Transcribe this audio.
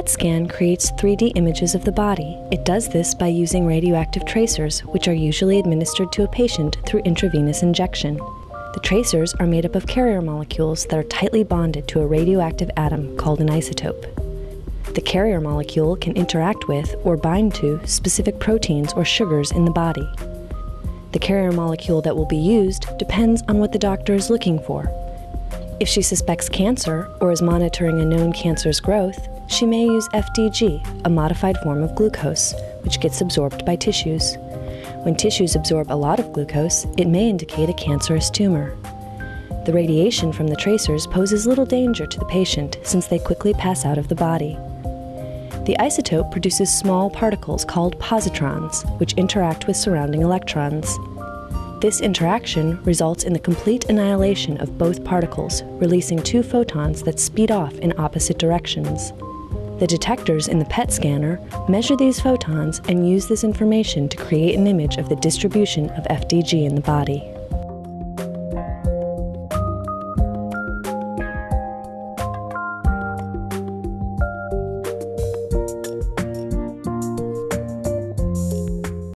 PET scan creates 3D images of the body. It does this by using radioactive tracers, which are usually administered to a patient through intravenous injection. The tracers are made up of carrier molecules that are tightly bonded to a radioactive atom called an isotope. The carrier molecule can interact with or bind to specific proteins or sugars in the body. The carrier molecule that will be used depends on what the doctor is looking for. If she suspects cancer or is monitoring a known cancer's growth, she may use FDG, a modified form of glucose, which gets absorbed by tissues. When tissues absorb a lot of glucose, it may indicate a cancerous tumor. The radiation from the tracers poses little danger to the patient since they quickly pass out of the body. The isotope produces small particles called positrons, which interact with surrounding electrons. This interaction results in the complete annihilation of both particles, releasing 2 photons that speed off in opposite directions. The detectors in the PET scanner measure these photons and use this information to create an image of the distribution of FDG in the body.